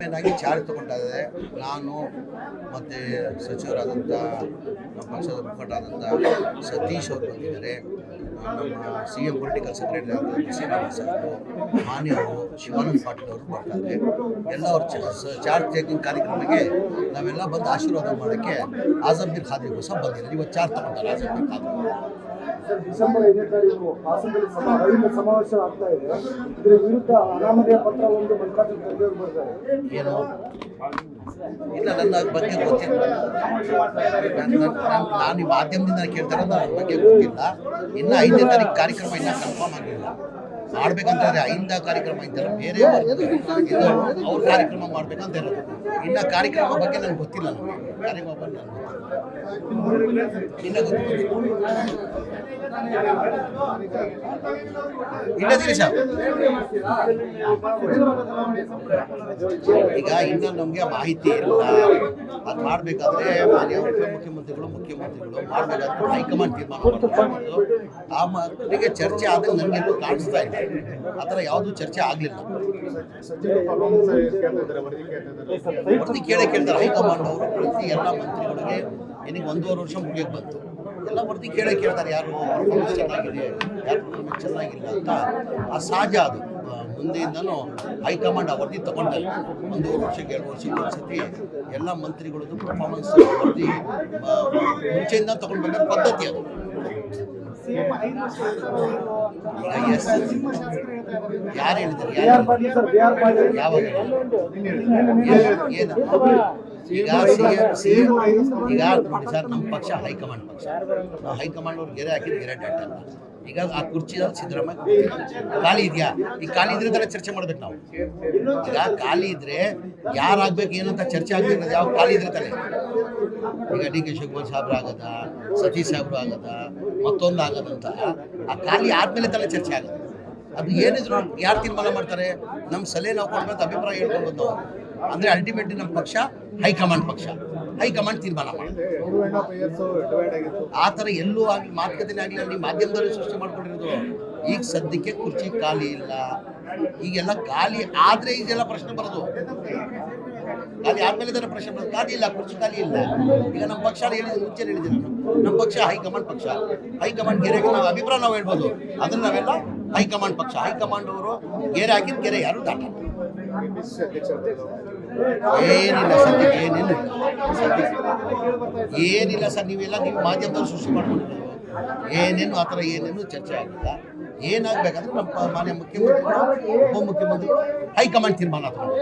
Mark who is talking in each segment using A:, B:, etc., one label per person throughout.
A: ಆಗಿ ಚಾರ್ಜ್ ತಗೊಂಡಿದ್ದಾರೆ. ನಾನು ಮತ್ತು ಸಚಿವರಾದಂಥ ನಮ್ಮ ಪಕ್ಷದ ಮುಖಂಡರಾದಂಥ ಸತೀಶ್ ಅವರು ಬಂದಿದ್ದಾರೆ. ನಮ್ಮ CM ಪೊಲಿಟಿಕಲ್ ಸೆಕ್ರೆಟರಿ ಆದ ಶ್ರೀನಿವಾಸ ಸಾಹೇಬರು, ಮಾನ್ಯವರು ಶಿವಾನಂದ ಪಾಟೀಲ್ ಅವರು ಬರ್ತಾರೆ. ಎಲ್ಲ ಅವ್ರ ಚಾರ್ಜ್ ಟೇಕಿಂಗ್ ಕಾರ್ಯಕ್ರಮಕ್ಕೆ ನಾವೆಲ್ಲ ಬಂದು ಆಶೀರ್ವಾದ ಮಾಡೋಕ್ಕೆ ಆಜಂಬೀರ್ ಖಾದ್ರಿಗೋಸ್ಕರ ಬಂದಿದ್ದೀವಿ. ಇವತ್ತು ಚಾರ್ಜ್ ತಗೊಂತಾರೆ ಆಜಂಬೀರ್ ಖಾದ್ರಿ.
B: ಡಿಸೆಂಬರ್ 5ನೇ ತಾರೀಕು ಹಾಸನದಲ್ಲಿ ಅಹಿಂದ ಸಮಾವೇಶ ಆಗ್ತಾ ಇದೆ. ಇದರ ವಿರುದ್ಧ ಅನಾಮಧೇಯ ಪತ್ರ ಒಂದು ಮಲ್ಲಿಕಾರ್ಜುನ ಖರ್ಗೆ ಅವರು ಬರ್ತಾರೆ.
A: ಏನು ಇಲ್ಲ, ನನ್ನ ಬಗ್ಗೆ ಗೊತ್ತಿಲ್ಲ. ನಾನು ಈ ಮಾಧ್ಯಮದಿಂದ ಕೇಳ್ತಾರೆ, ನನ್ನ ಬಗ್ಗೆ ಗೊತ್ತಿಲ್ಲ. ಇನ್ನು 5ನೇ ತಾರೀಕು ಕಾರ್ಯಕ್ರಮ ಇನ್ನೂ ಕನ್ಫರ್ಮ್ ಆಗಲಿಲ್ಲ. ಮಾಡ್ಬೇಕಂತಂದ್ರೆ 5ನೇ ಕಾರ್ಯಕ್ರಮ ಇದ್ದಾರೆ, ಬೇರೆ ಅವ್ರ ಕಾರ್ಯಕ್ರಮ ಮಾಡ್ಬೇಕಂತ ಇರೋದು. ಇನ್ನು ಕಾರ್ಯಕ್ರಮ ಬಗ್ಗೆ ನನಗೆ ಗೊತ್ತಿಲ್ಲ. ನನಗೆ ಕಾರ್ಯಕ್ರಮ ಬಗ್ಗೆ ನನಗೆ ಗೊತ್ತಿಲ್ಲ. ಈಗ ಇನ್ನೂ ನಮಗೆ ಮಾಹಿತಿ ಇಲ್ಲ. ಅದು ಮಾಡಬೇಕಾದ್ರೆ ಮಾನ್ಯ ಉಪಮುಖ್ಯಮಂತ್ರಿಗಳು ಮಾಡಬೇಕಾದ್ರೆ ಹೈಕಮಾಂಡ್ ತೀರ್ಮಾನ ಮಾಡಬಹುದು. ಆ ಮಕ್ಕಳಿಗೆ ಚರ್ಚೆ ಆದಾಗ ನನಗೆಲ್ಲೂ ಕಾಣಿಸ್ತಾ ಇಲ್ಲ. ಆ ಥರ ಯಾವುದೂ ಚರ್ಚೆ ಆಗಲಿಲ್ಲ. ವರದಿ ಕೇಳ್ತಾರೆ ಹೈಕಮಾಂಡ್ ಅವರು. ಪ್ರತಿ ಎಲ್ಲ ಮಂತ್ರಿಗಳಿಗೆ ಏನಕ್ಕೆ 1.5 ವರ್ಷ ಮುಗಿಯಕ್ಕೆ ಬಂತು. ಎಲ್ಲ ವರದಿ ಕೇಳ್ತಾರೆ, ಯಾರು ಪರ್ಫಾರ್ಮೆನ್ಸ್ ಚೆನ್ನಾಗಿದೆ, ಯಾರು ಪರ್ಫಾರ್ಮೆನ್ಸ್ ಚೆನ್ನಾಗಿಲ್ಲ ಅಂತ. ಆ ಸಹಜ ಅದು. ಮುಂದೆಯಿಂದನೂ ಹೈಕಮಾಂಡ್ ಆ ವರದಿ ತಗೊಂಡಲ್ಲ. 1.5 ವರ್ಷಕ್ಕೆ 2 ವರ್ಷಕ್ಕೆ ಒಂದ್ಸತಿ ಎಲ್ಲ ಮಂತ್ರಿಗಳದ್ದು ಪರ್ಫಾರ್ಮೆನ್ಸ್ ವರದಿ ಮುಂಚೆಯಿಂದ ತಗೊಂಡು ಬಂದ ಪದ್ಧತಿ ಅದು. ಯಾರು ಹೇಳಿದ್ದಾರೆ? ಯಾವಾಗ? ಏನು ಈಗ ಈಗ ನೋಡಿ ಸರ್, ನಮ್ಮ ಪಕ್ಷ ಹೈಕಮಾಂಡ್ ಪಕ್ಷ. ನಾವು ಹೈಕಮಾಂಡ್ ಅವ್ರು ಗೆರೆ ಹಾಕಿದ್ದು ಗೆರೆ ಡಾಟ ಅಲ್ಲ. ಈಗ ಆ ಕುರ್ಚಿದಲ್ಲಿ ಸಿದ್ದರಾಮಯ್ಯ ಖಾಲಿ ಇದೆಯಾ? ಈಗ ಖಾಲಿ ಇದ್ರೆ ತಾನೇ ಚರ್ಚೆ ಮಾಡ್ಬೇಕು ನಾವು. ಈಗ ಖಾಲಿ ಇದ್ರೆ ಯಾರಾಗ್ಬೇಕು ಏನಂತ ಚರ್ಚೆ ಆಗ್ಬೇಕು. ಯಾವ ಖಾಲಿ ಇದ್ರೆ ತಾನೆ. ಈಗ DK ಶಿವಕುಮಾರ್ ಸಾಹೇಬ್ರು ಆಗದ, ಸತೀಶ್ ಸಾಹೇಬ್ರು ಆಗದ, ಮತ್ತೊಂದು ಆಗದಂತ ಆ ಖಾಲಿ ಆದ್ಮೇಲೆ ತಾನೇ ಚರ್ಚೆ ಆಗೋದು. ಅದು ಏನಿದ್ರು ಯಾರು ತೀರ್ಮಾನ ಮಾಡ್ತಾರೆ? ನಮ್ಮ ಸಲಹೆ ನಾವು ಕೊಡ್ಬೇಕು, ಅಭಿಪ್ರಾಯ ಹೇಳ್ಕೊಳ್ಬೋದು ನಾವು. ಅಂದರೆ ಅಲ್ಟಿಮೇಟ್ಲಿ ನಮ್ಮ ಪಕ್ಷ ಹೈಕಮಾಂಡ್ ತೀರ್ಮಾನ ಮಾಡುತ್ತೆ. ಆ ಥರ ಎಲ್ಲೂ ಆಗಲಿ ಮಾತುಕತೆ ಆಗಲಿ ಅಲ್ಲಿ ಮಾಧ್ಯಮದಲ್ಲಿ ಸೃಷ್ಟಿ ಮಾಡ್ಕೊಂಡಿರೋದು. ಈಗ ಸದ್ಯಕ್ಕೆ ಕುರ್ಚಿ ಖಾಲಿ ಇಲ್ಲ. ಈಗೆಲ್ಲ ಖಾಲಿ ಆದರೆ ಇದೆಲ್ಲ ಪ್ರಶ್ನೆ ಬರೋದು. ಖಾಲಿ ಆದಮೇಲೆ ತಾನೇ ಪ್ರಶ್ನೆ ಬರೋದು. ಖಾಲಿ ಇಲ್ಲ, ಕುರ್ಚಿ ಖಾಲಿ ಇಲ್ಲ. ಈಗ ನಮ್ಮ ಪಕ್ಷ ಮುಂಚೆ ಹೇಳಿದ್ದೀನಿ ನಾನು, ನಮ್ಮ ಪಕ್ಷ ಹೈಕಮಾಂಡ್ ಗೆರೆಗೆ ನಾವು ಅಭಿಪ್ರಾಯ ನಾವು ಹೇಳ್ಬೋದು. ಅಂದರೆ ನಾವೆಲ್ಲ ಹೈಕಮಾಂಡ್ ಪಕ್ಷ. ಹೈಕಮಾಂಡ್ ಅವರು ಗೆರೆ ಹಾಕಿದ ಗೆರೆ ಯಾರು ದಾಟ ಏನಿಲ್ಲ. ಸದ್ಯಕ್ಕೆ ಏನಿಲ್ಲ ಸರ್. ನೀವು ಮಾಧ್ಯಮದಲ್ಲಿ ಸೃಷ್ಟಿ ಮಾಡ್ಕೊಂಡಿರೋದು. ಏನೇನು ಆ ಥರ ಏನೇನು ಚರ್ಚೆ ಆಗಿಲ್ಲ. ಏನಾಗಬೇಕಂದ್ರೆ ನಮ್ಮ ಮಾನ್ಯ ಮುಖ್ಯಮಂತ್ರಿಗಳು, ಉಪಮುಖ್ಯಮಂತ್ರಿ ಹೈಕಮಾಂಡ್ ತೀರ್ಮಾನ ತಗೊಂಡು.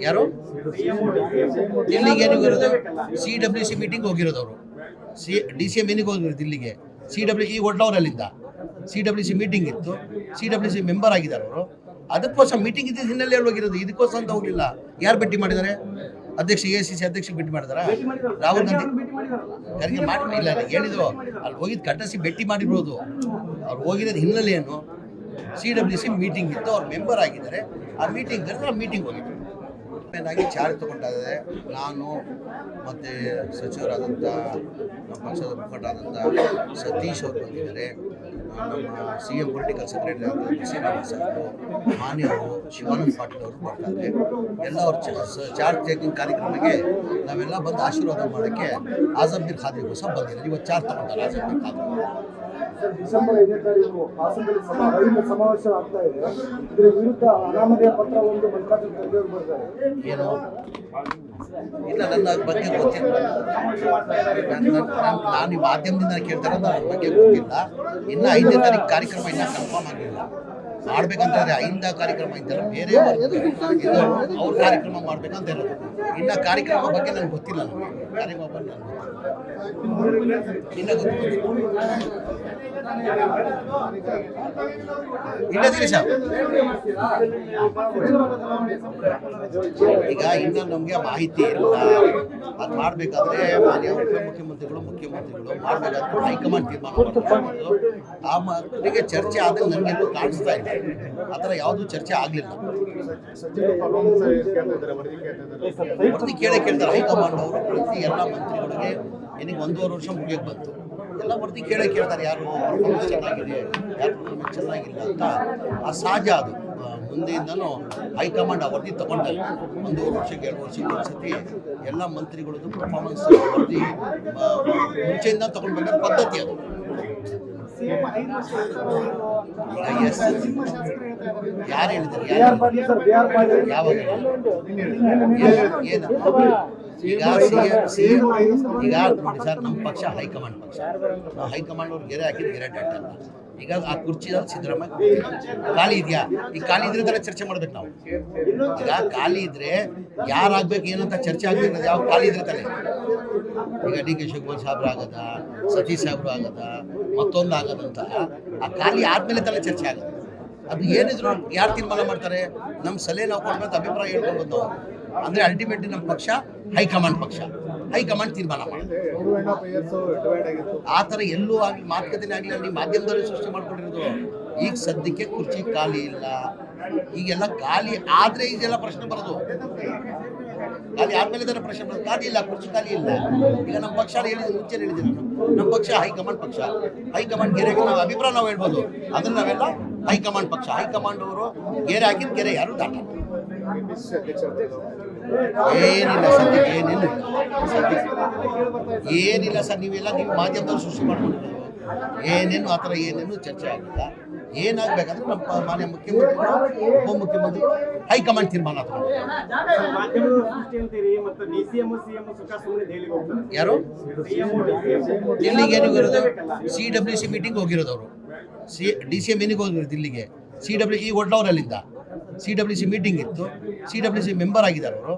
A: ಯಾರು ದಿಲ್ಲಿಗೆ ಏನಿಗೆ ಹೋಗಿರೋದು? CWC ಮೀಟಿಂಗ್ ಹೋಗಿರೋದು ಅವರು. DCM ಏನಿಗೆ ಹೋಗಿರೋದು ದಿಲ್ಲಿಗೆ? CWC ಒಡ್ಲವರಲ್ಲಿಂದ CWC ಮೀಟಿಂಗ್ ಇತ್ತು. CWC ಮೆಂಬರ್ ಆಗಿದ್ದಾರೆ ಅವರು. ಅದಕ್ಕೋಸ್ಕರ ಮೀಟಿಂಗ್ ಇದ್ದಿದ್ದು ಹಿನ್ನೆಲೆಯಲ್ಲಿ ಹೋಗಿರೋದು. ಇದಕ್ಕೋಸ್ಕರ ಅಂತ ಹೋಗಲಿಲ್ಲ. ಯಾರು ಭೇಟಿ ಮಾಡಿದ್ದಾರೆ? ಅಧ್ಯಕ್ಷ AICC ಅಧ್ಯಕ್ಷ ಭೇಟಿ ಮಾಡಿದಾರ? ರಾಹುಲ್ ಗಾಂಧಿ ಖರ್ಗೆ ಮಾಡಿಲ್ಲ. ಹೇಳಿದ್ರು ಅಲ್ಲಿ ಹೋಗಿದ್ದು ಕಟ್ಟಸಿ ಭೇಟಿ ಮಾಡಿರ್ಬೋದು. ಅವ್ರು ಹೋಗಿರೋದು ಹಿನ್ನೆಲೆ ಏನು? CWC ಮೀಟಿಂಗ್ ಇತ್ತು, ಅವ್ರು ಮೆಂಬರ್ ಆಗಿದ್ದಾರೆ. ಆ ಮೀಟಿಂಗ್ ಕರೆದ್ರೆ ಆ ಮೀಟಿಂಗ್ ಹೋಗಿದ್ರು. ಆಗಿ ಚಾರ್ಜ್ ತಗೊಂಡಿದ್ದಾರೆ. ನಾನು ಮತ್ತು ಸಚಿವರಾದಂಥ ನಮ್ಮ ಪಕ್ಷದ ಮುಖಂಡರಾದಂಥ ಸತೀಶ್ ಅವರು ಬಂದಿದ್ದಾರೆ. ನಮ್ಮ CM ಪೊಲಿಟಿಕಲ್ ಸೆಕ್ರೆಟರಿ ಆದ ಶ್ರೀನಿವಾಸ ಸಾಹೇಬರು, ಮಾನ್ಯವರು ಶಿವಾನಂದ ಪಾಟೀಲ್ ಅವರು ಬರ್ತಾರೆ. ಎಲ್ಲ ಅವ್ರ ಚಾರ್ಜ್ ಟೇಕಿಂಗ್ ಕಾರ್ಯಕ್ರಮಕ್ಕೆ ನಾವೆಲ್ಲ ಬಂದು ಆಶೀರ್ವಾದ ಮಾಡೋಕ್ಕೆ ಆಜಂಬೀರ್ ಖಾದ್ರಿಗೋಸ್ಕರ ಬಂದಿದ್ದೀವಿ. ಇವತ್ತು ಚಾರ್ಜ್ ತಗೊಂತಾರೆ ಆಜಂಬೀರ್ ಖಾದ್ರಿ.
B: ಡಿಸೆಂಬರ್ 5ನೇ ತಾರೀಕು ಹಾಸನದಲ್ಲಿ ಅಹಿಂದ ಸಮಾವೇಶ ಆಗ್ತಾ ಇದೆ. ಇದರ ವಿರುದ್ಧ ಅನಾಮಧೇಯ ಪತ್ರ ಒಂದು ಮಲ್ಲಿಕಾರ್ಜುನ ಖರ್ಗೆ ಅವರು ಬರ್ತಾರೆ.
A: ಏನು ಇಲ್ಲ, ನನ್ನ ಬಗ್ಗೆ ಗೊತ್ತಿಲ್ಲ. ನಾನು ಈ ಮಾಧ್ಯಮದಿಂದ ಕೇಳ್ತಾರೆ, ನನ್ನ ಬಗ್ಗೆ ಗೊತ್ತಿಲ್ಲ. ಇನ್ನು 5ನೇ ತಾರೀಕು ಕಾರ್ಯಕ್ರಮ ಇನ್ನೂ ಕನ್ಫರ್ಮ್ ಆಗಲಿಲ್ಲ. ಮಾಡ್ಬೇಕಂತಂದ್ರೆ 5ನೇ ಕಾರ್ಯಕ್ರಮ ಇದ್ದಾರೆ, ಬೇರೆ ಅವ್ರ ಕಾರ್ಯಕ್ರಮ ಮಾಡ್ಬೇಕಂತ ಇರೋದು. ಇನ್ನು ಕಾರ್ಯಕ್ರಮ ಬಗ್ಗೆ ನನಗೆ ಗೊತ್ತಿಲ್ಲ. ನನಗೆ ಕಾರ್ಯಕ್ರಮ ಬಗ್ಗೆ ನನಗೆ ಈಗ ಇನ್ನೂ ನಮಗೆ ಮಾಹಿತಿ ಇಲ್ಲ. ಅದು ಮಾಡಬೇಕಾದ್ರೆ ಮಾನ್ಯ ಉಪಮುಖ್ಯಮಂತ್ರಿಗಳು ಮಾಡಬೇಕಾದ್ರೆ ಹೈಕಮಾಂಡ್ ತೀರ್ಮಾನ ಮಾಡಬಹುದು. ಆ ಮಕ್ಕಳಿಗೆ ಚರ್ಚೆ ಆದಾಗ ನನಗೆಲ್ಲೂ ಕಾಣಿಸ್ತಾ ಇಲ್ಲ. ಆ ಥರ ಯಾವುದೂ ಚರ್ಚೆ ಆಗಲಿಲ್ಲ. ವರದಿ ಕೇಳ್ತಾರೆ ಹೈಕಮಾಂಡ್ ಅವರು. ಪ್ರತಿ ಎಲ್ಲ ಮಂತ್ರಿಗಳಿಗೆ ಏನಕ್ಕೆ 1.5 ವರ್ಷ ಮುಗಿಯಕ್ಕೆ ಬಂತು. ಎಲ್ಲ ವರದಿ ಕೇಳ್ತಾರೆ ಯಾರು ಪರ್ಫಾರ್ಮೆನ್ಸ್ ಚೆನ್ನಾಗಿದೆ, ಯಾರು ಪರ್ಫಾರ್ಮೆನ್ಸ್ ಚೆನ್ನಾಗಿಲ್ಲ ಅಂತ. ಆ ಸಹಜ ಅದು. ಮುಂದೆಯಿಂದನೂ ಹೈಕಮಾಂಡ್ ಆ ವರದಿ ತಗೊಂಡಲ್ಲ. 1 ವರ್ಷಕ್ಕೆ 2 ವರ್ಷಕ್ಕೆ ಒಂದ್ಸತಿ ಎಲ್ಲ ಮಂತ್ರಿಗಳದ್ದು ಪರ್ಫಾರ್ಮೆನ್ಸ್ ವರದಿ ಮುಂಚೆಯಿಂದ ತಗೊಂಡು ಬಂದ ಪದ್ಧತಿ ಅದು. ಈಗ ಯಾರು ಹೇಳಿದ್ದಾರೆ? ಯಾವಾಗ? ಏನು ಈಗ ಈಗ ನೋಡಿ ಸರ್, ನಮ್ಮ ಪಕ್ಷ ಹೈಕಮಾಂಡ್ ಪಕ್ಷ. ನಾವು ಹೈಕಮಾಂಡ್ ಅವ್ರು ಗೆರೆ ಹಾಕಿದ್ದು ಗೆರೆ ಡಾಟ್ ಅಲ್ಲ. ಈಗ ಆ ಕುರ್ಚಿದಲ್ಲಿ ಸಿದ್ದರಾಮಯ್ಯ ಖಾಲಿ ಇದೆಯಾ? ಈಗ ಖಾಲಿ ಇದ್ರೆ ಥರ ಚರ್ಚೆ ಮಾಡ್ಬೇಕು ನಾವು. ಈಗ ಖಾಲಿ ಇದ್ರೆ ಯಾರಾಗ್ಬೇಕು ಏನಂತ ಚರ್ಚೆ ಆಗ್ಬೇಕು. ಯಾವ ಖಾಲಿ ಇದ್ರೆ ತಾನೆ. ಈಗ ಡಿ.ಕೆ. ಶಿವಕುಮಾರ್ ಸಾಹೇಬ್ರು ಆಗದ, ಸತೀಶ್ ಸಾಹೇಬ್ರು ಆಗದ, ಮತ್ತೊಂದು ಆಗದಂತ ಆ ಖಾಲಿ ಆದ್ಮೇಲೆ ತಾನೆ ಚರ್ಚೆ ಆಗೋದು. ಅದು ಏನಿದ್ರು ಯಾರು ತೀರ್ಮಾನ ಮಾಡ್ತಾರೆ? ನಮ್ಮ ಸಲಹೆ ನಾವು ಕೊಡ್ಬೇಕು, ಅಭಿಪ್ರಾಯ ಹೇಳ್ಕೊಂಡು ನಾವು. ಅಂದರೆ ಅಲ್ಟಿಮೇಟ್ಲಿ ನಮ್ಮ ಪಕ್ಷ ಹೈಕಮಾಂಡ್ ಪಕ್ಷ. ಹೈಕಮಾಂಡ್ ತೀರ್ಮಾನ ಮಾಡಿ. ಆ ಥರ ಎಲ್ಲೂ ಆಗಲಿ ಮಾತುಕತೆನೇ ಆಗಲಿ ಅಲ್ಲಿ ಮಾಧ್ಯಮದವರೇ ಸೃಷ್ಟಿ ಮಾಡ್ಕೊಂಡಿರೋದು. ಈಗ ಸದ್ಯಕ್ಕೆ ಕುರ್ಚಿ ಖಾಲಿ ಇಲ್ಲ. ಈಗೆಲ್ಲ ಖಾಲಿ ಆದರೆ ಇದೆಲ್ಲ ಪ್ರಶ್ನೆ ಬರೋದು. ಖಾಲಿ ಆದಮೇಲೆ ಇದರ ಪ್ರಶ್ನೆ ಬರೋದು. ಖಾಲಿ ಇಲ್ಲ, ಕುರ್ಚಿ ಖಾಲಿ ಇಲ್ಲ. ಈಗ ನಮ್ಮ ಪಕ್ಷ ಹೇಳಿದ್ದೀನಿ, ಮುಂಚೆ ಹೇಳಿದ್ದೀನಿ ನಾನು, ನಮ್ಮ ಪಕ್ಷ ಹೈಕಮಾಂಡ್ ಪಕ್ಷ. ಹೈಕಮಾಂಡ್ ಗೆರೆಗೆ ನಾವು ಅಭಿಪ್ರಾಯ ನಾವು ಹೇಳ್ಬೋದು. ಅದನ್ನು ನಾವೆಲ್ಲ ಹೈಕಮಾಂಡ್ ಪಕ್ಷ. ಹೈಕಮಾಂಡ್ ಅವರು ಗೆರೆ ಹಾಕಿದ ಗೆರೆ ಯಾರು ದಾಟಲ್ಲ. ಏನಿಲ್ಲ ಸದ್ಯಕ್ಕೆ, ಏನಿಲ್ಲ ಸರ್. ನೀವೆಲ್ಲ ನೀವು ಮಾಧ್ಯಮದವ್ರು ಸೃಷ್ಟಿ ಮಾಡ್ಕೊಂಡಿರೋದು. ಏನೇನು ಆ ಥರ ಏನೇನು ಚರ್ಚೆ ಆಗಿಲ್ಲ. ಏನಾಗಬೇಕಂದ್ರೆ ನಮ್ಮ ಮಾನ್ಯ ಮುಖ್ಯಮಂತ್ರಿಗಳು, ಉಪಮುಖ್ಯಮಂತ್ರಿ ಹೈಕಮಾಂಡ್ ತೀರ್ಮಾನ ತಗೊಂಡು. ಯಾರು ದಿಲ್ಲಿಗೆ ಏನಿರೋದು? CWC ಮೀಟಿಂಗ್ ಹೋಗಿರೋದು ಅವರು. DCM ಏನಿಗೆ ಹೋಗಿರೋದು ದಿಲ್ಲಿಗೆ? CWC ಒಡ್ಲವರಲ್ಲಿಂದ CWC ಮೀಟಿಂಗ್ ಇತ್ತು. CWC ಮೆಂಬರ್ ಆಗಿದ್ದಾರೆ ಅವರು.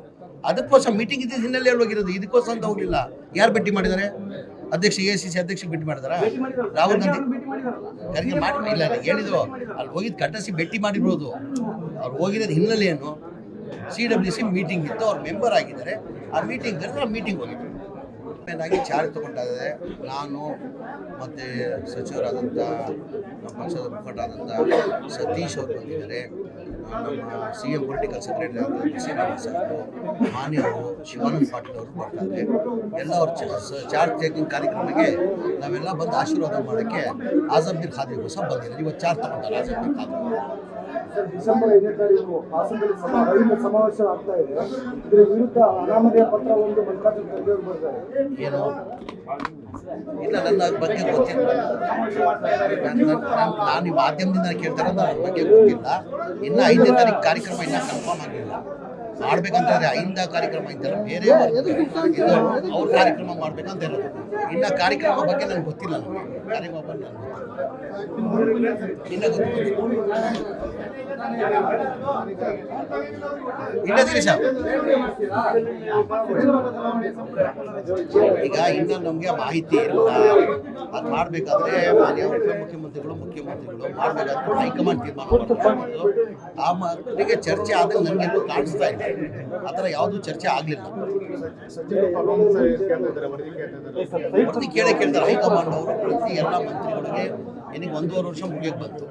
A: ಅದಕ್ಕೋಸ್ಕರ ಮೀಟಿಂಗ್ ಇದ್ದ ಹಿನ್ನೆಲೆಯಲ್ಲಿ ಹೋಗಿರೋದು. ಇದಕ್ಕೋಸ್ಕರ ಅಂತ ಹೋಗಲಿಲ್ಲ. ಯಾರು ಭೇಟಿ ಮಾಡಿದ್ದಾರೆ? ಅಧ್ಯಕ್ಷ AICC ಅಧ್ಯಕ್ಷ ಭೇಟಿ ಮಾಡಿದಾರ? ರಾಹುಲ್ ಗಾಂಧಿ ಕರೆಗೆ ಮಾಡಿಲ್ಲ. ಹೇಳಿದ್ರು ಅಲ್ಲಿ ಹೋಗಿದ್ದು ಕಟ್ಟಸಿ ಭೇಟಿ ಮಾಡಿರ್ಬೋದು. ಅವ್ರು ಹೋಗಿರೋದು ಹಿನ್ನೆಲೆ ಏನು? CWC ಮೀಟಿಂಗ್ ಇತ್ತು, ಅವ್ರು ಮೆಂಬರ್ ಆಗಿದ್ದಾರೆ. ಆ ಮೀಟಿಂಗ್ ಕರೆದ್ರೆ ಆ ಮೀಟಿಂಗ್ ಹೋಗಿದ್ರು. ಆಗಿ ಚಾರ್ಜ್ ತೊಗೊಂಡಿದ್ದಾರೆ. ನಾನು ಮತ್ತು ಸಚಿವರಾದಂಥ ನಮ್ಮ ಪಕ್ಷದ ಮುಖಂಡರಾದಂಥ ಸತೀಶ್ ಅವರು ಬಂದಿದ್ದಾರೆ. ನಮ್ಮ CM ಪೊಲಿಟಿಕಲ್ ಸೆಕ್ರೆಟರಿ ಆದಂಥ ಶ್ರೀನಿವಾಸ್ ಅವರು, ಮಾನ್ಯವರು, ಶಿವಾನಂದ ಪಾಟೀಲ್ ಅವರು ಬರ್ತಾರೆ. ಎಲ್ಲ ಅವ್ರ ಚಾರ್ಜ್ ಟೇಕಿಂಗ್ ಕಾರ್ಯಕ್ರಮಕ್ಕೆ ನಾವೆಲ್ಲ ಬಂದು ಆಶೀರ್ವಾದ ಮಾಡೋಕ್ಕೆ ಆಜಂಬೀರ್ ಖಾದ್ರಿಗೋಸ್ಕರ ಬಂದಿದ್ದಾರೆ. ಇವತ್ತು ಚಾರ್ಜ್ ತೊಗೊಂತಾರೆ ಆಜಂಬೀರ್ ಖಾದ್ರಿ.
B: ಡಿಸೆಂಬರ್ 5ನೇ ತಾರೀಕು ಹಾಸನದಲ್ಲಿ ರೈತ ಸಮಾವೇಶ ಆಗ್ತಾ ಇದೆ. ಇದರ ವಿರುದ್ಧ ಅನಾಮಧೇಯ ಪತ್ರ ಒಂದು ಮಲ್ಲಿಕಾರ್ಜುನ ಖರ್ಗೆ ಅವರು ಬರ್ತಾರೆ.
A: ಏನು ಇಲ್ಲ, ನನ್ನ ಬಗ್ಗೆ ಗೊತ್ತಿಲ್ಲ. ನಾನು ಈ ಮಾಧ್ಯಮದಿಂದ ಕೇಳ್ತಾರೆ, ನನ್ನ ಬಗ್ಗೆ ಗೊತ್ತಿಲ್ಲ. ಇನ್ನು 5ನೇ ತಾರೀಕು ಕಾರ್ಯಕ್ರಮ ಇನ್ನೂ ಕನ್ಫರ್ಮ್ ಆಗಿಲ್ಲ. ಮಾಡ್ಬೇಕಂತಂದ್ರೆ 5 ಕಾರ್ಯಕ್ರಮ ಇದ್ದಾರೆ, ಬೇರೆ ಇದು ಅವ್ರ ಕಾರ್ಯಕ್ರಮ ಮಾಡ್ಬೇಕಂತ ಹೇಳೋದು. ಇನ್ನು ಕಾರ್ಯಕ್ರಮ ಬಗ್ಗೆ ನನಗೆ ಗೊತ್ತಿಲ್ಲ. ನನಗೆ ಕಾರ್ಯಕ್ರಮ ಬಗ್ಗೆ ನನಗೆ ಇನ್ನದಿರಿ ಸರ್. ಈಗ ಇನ್ನು ನಮಗೆ ಮಾಹಿತಿ ಇಲ್ಲ. ಅದು ಮಾಡಬೇಕಾದ್ರೆ ಮಾನ್ಯ ಉಪಮುಖ್ಯಮಂತ್ರಿಗಳು, ಮುಖ್ಯಮಂತ್ರಿಗಳು ಮಾಡಬೇಕಾದ್ರೆ ಹೈಕಮಾಂಡ್ ತೀರ್ಮಾನ ಮಾಡ್ಕೊಂಡು ಆ ಮಟ್ಟಿಗೆ ಚರ್ಚೆ ಆದಾಗ ನನಗೆಲ್ಲೂ ಕಾಣಿಸ್ತಾ ಇಲ್ಲ. ಆ ಥರ ಯಾವುದೂ ಚರ್ಚೆ ಆಗಲಿಲ್ಲ. ವರದಿ ಕೇಳ್ತಾರೆ ಹೈಕಮಾಂಡ್ ಅವರು. ಪ್ರತಿ ಎಲ್ಲ ಮಂತ್ರಿಗಳಿಗೆ ಏನಿಗೆ 1.5 ವರ್ಷ ಮುಗಿಯಕ್ಕೆ ಬಂತು.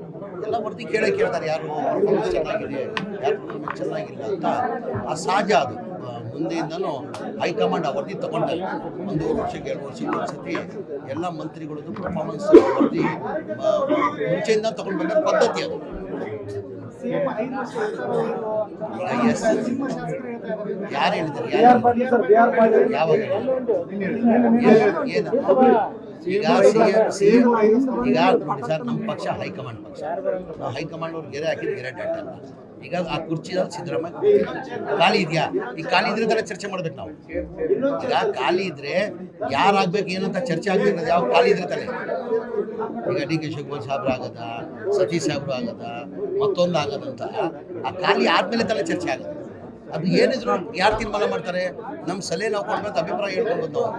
A: ಎಲ್ಲ ವರದಿ ಕೇಳ್ತಾರೆ ಯಾರು ಪರ್ಫಾರ್ಮೆನ್ಸ್ ಚೆನ್ನಾಗಿದೆ, ಯಾರು ಪರ್ಫಾರ್ಮೆನ್ಸ್ ಚೆನ್ನಾಗಿಲ್ಲ ಅಂತ. ಆ ಸಹಜ ಅದು. ಮುಂದೆಯಿಂದನೂ ಹೈಕಮಾಂಡ್ ಆ ವರದಿ ತಗೊಂಡಲ್ಲ. 1 ವರ್ಷಕ್ಕೆ 2 ವರ್ಷಕ್ಕೆ ಒಂದ್ಸತಿ ಎಲ್ಲ ಮಂತ್ರಿಗಳದ್ದು ಪರ್ಫಾರ್ಮೆನ್ಸ್ ವರದಿ ಮುಂಚೆಯಿಂದ ತಗೊಂಡು ಬಂದ ಪದ್ಧತಿ ಅದು. ಈಗ ಯಾರು ಹೇಳಿದ್ದಾರೆ? ಯಾವಾಗ? ಏನು ಈಗ ಈಗ ನೋಡಿ ಸರ್, ನಮ್ಮ ಪಕ್ಷ ಹೈಕಮಾಂಡ್ ಪಕ್ಷ. ನಾವು ಹೈಕಮಾಂಡ್ ಅವ್ರು ಗೆರೆ ಹಾಕಿದ್ದು ಗೆರೆ ಡಾಟ್ ಅಲ್ಲ. ಈಗ ಆ ಕುರ್ಚಿದಲ್ಲಿ ಸಿದ್ದರಾಮಯ್ಯ ಖಾಲಿ ಇದೆಯಾ? ಈಗ ಖಾಲಿ ಇದ್ರೆ ಥರ ಚರ್ಚೆ ಮಾಡ್ಬೇಕು ನಾವು. ಈಗ ಖಾಲಿ ಇದ್ರೆ ಯಾರಾಗ್ಬೇಕು ಏನಂತ ಚರ್ಚೆ ಆಗ್ಬೇಕು. ಯಾವ ಖಾಲಿ ಇದ್ರೆ ತಾನೆ. ಈಗ ಡಿ.ಕೆ. ಶಿವಕುಮಾರ್ ಸಾಹೇಬ್ರು ಆಗದ, ಸತೀಶ್ ಸಾಹೇಬ್ರು ಆಗದ, ಮತ್ತೊಂದು ಆಗದಂತ ಆ ಖಾಲಿ ಆದ್ಮೇಲೆ ತಾನೆ ಚರ್ಚೆ ಆಗೋದು. ಅದು ಏನಿದ್ರು ಯಾರು ತೀರ್ಮಾನ ಮಾಡ್ತಾರೆ? ನಮ್ಮ ಸಲಹೆ ನಾವು ಕೊಡ್ಬೇಕು, ಅಭಿಪ್ರಾಯ ಹೇಳ್ಕೊಂಡು ನಾವು.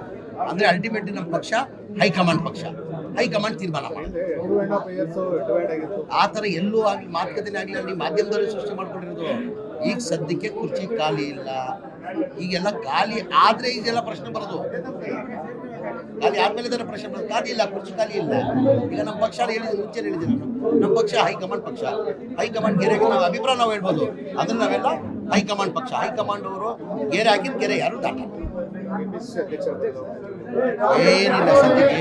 A: ಅಂದರೆ ಅಲ್ಟಿಮೇಟ್ಲಿ ನಮ್ಮ ಪಕ್ಷ ಹೈಕಮಾಂಡ್ ಪಕ್ಷ. ಹೈಕಮಾಂಡ್ ತೀರ್ಮಾನ ಮಾಡಿ. ಆ ಥರ ಎಲ್ಲೂ ಆಗಲಿ ಮಾತುಕತೆನೇ ಆಗಲಿ ಅಲ್ಲಿ ಮಾಧ್ಯಮದವರೇ ಸೃಷ್ಟಿ ಮಾಡ್ಕೊಂಡಿರೋದು. ಈಗ ಸದ್ಯಕ್ಕೆ ಕುರ್ಚಿ ಖಾಲಿ ಇಲ್ಲ. ಈಗೆಲ್ಲ ಖಾಲಿ ಆದರೆ ಇದೆಲ್ಲ ಪ್ರಶ್ನೆ ಬರೋದು. ಖಾಲಿ ಆದಮೇಲೆ ಇದರ ಪ್ರಶ್ನೆ ಬರೋದು. ಖಾಲಿ ಇಲ್ಲ, ಕುರ್ಚಿ ಖಾಲಿ ಇಲ್ಲ. ಈಗ ನಮ್ಮ ಪಕ್ಷ ಹೇಳಿದ್ದೀನಿ, ಮುಂಚೆ ಹೇಳಿದ್ದೀನಿ ನಾನು, ನಮ್ಮ ಪಕ್ಷ ಹೈಕಮಾಂಡ್ ಪಕ್ಷ. ಹೈಕಮಾಂಡ್ ಗೆರೆಗೆ ನಾವು ಅಭಿಪ್ರಾಯ ನಾವು ಹೇಳ್ಬೋದು. ಅದನ್ನು ನಾವೆಲ್ಲ ಹೈಕಮಾಂಡ್ ಪಕ್ಷ. ಹೈಕಮಾಂಡ್ ಅವರು ಗೆರೆ ಹಾಕಿದ ಗೆರೆ ಯಾರು ದಾಟಲ್ಲ. ಏನಿಲ್ಲ ಸದ್ಯಕ್ಕೆ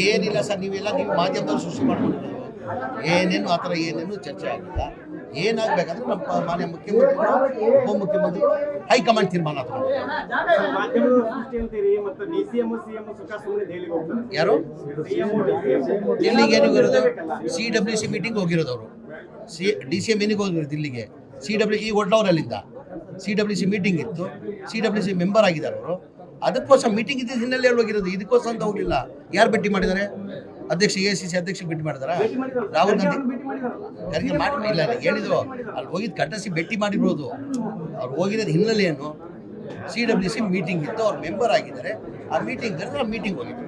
A: ಏನಿಲ್ಲ ಸರ್. ನೀವೆಲ್ಲ ನೀವು ಮಾಧ್ಯಮದಲ್ಲಿ ಸೃಷ್ಟಿ ಮಾಡ್ಕೊಂಡಿರೋದು ಏನೇನು ಆ ಥರ ಏನೇನು ಚರ್ಚೆ ಆಗಿಲ್ಲ. ಏನಾಗಬೇಕಂದ್ರೆ ನಮ್ಮ ಮಾನ್ಯ ಮುಖ್ಯಮಂತ್ರಿಗಳು, ಉಪಮುಖ್ಯಮಂತ್ರಿಗಳು ಹೈಕಮಾಂಡ್ ತೀರ್ಮಾನ ತಗೊಂಡು. ಯಾರು ದಿಲ್ಲಿಗೆ ಏನಿಗೆ ಇರೋದು? CWC ಮೀಟಿಂಗ್ ಹೋಗಿರೋದು ಅವರು. DCM ಏನಿಗೆ ಹೋಗಿರೋದು ದಿಲ್ಲಿಗೆ? CWC ಒಡ್ಲವರಲ್ಲಿಂದ CWC ಮೀಟಿಂಗ್ ಇತ್ತು. CWC ಮೆಂಬರ್ ಆಗಿದ್ದಾರೆ ಅವರು. ಅದಕ್ಕೋಸ್ಕರ ಮೀಟಿಂಗ್ ಇದ್ದ ಹಿನ್ನೆಲೆಯಲ್ಲಿ ಹೋಗಿರೋದು, ಇದಕ್ಕೋಸ್ಕರ ಅಂತ ಹೋಗಲಿಲ್ಲ. ಯಾರು ಭೇಟಿ ಮಾಡಿದ್ದಾರೆ? ಅಧ್ಯಕ್ಷ AICC ಅಧ್ಯಕ್ಷ ಭೇಟಿ ಮಾಡಿದಾರ? ರಾಹುಲ್ ಗಾಂಧಿ ಕರೆಗೆ ಮಾಡಿಲ್ಲ, ಹೇಳಿದ್ರು ಅಲ್ಲಿ ಹೋಗಿದ್ದು ಕಟ್ಟಸಿ ಭೇಟಿ ಮಾಡಿರೋದು. ಅವ್ರು ಹೋಗಿರೋದು ಹಿನ್ನೆಲೆ ಏನು? CWC ಮೀಟಿಂಗ್ ಇತ್ತು, ಅವ್ರು ಮೆಂಬರ್ ಆಗಿದ್ದಾರೆ. ಆ ಮೀಟಿಂಗ್ ಕರೆದ್ರೆ ಆ ಮೀಟಿಂಗ್ ಹೋಗಿದ್ರು.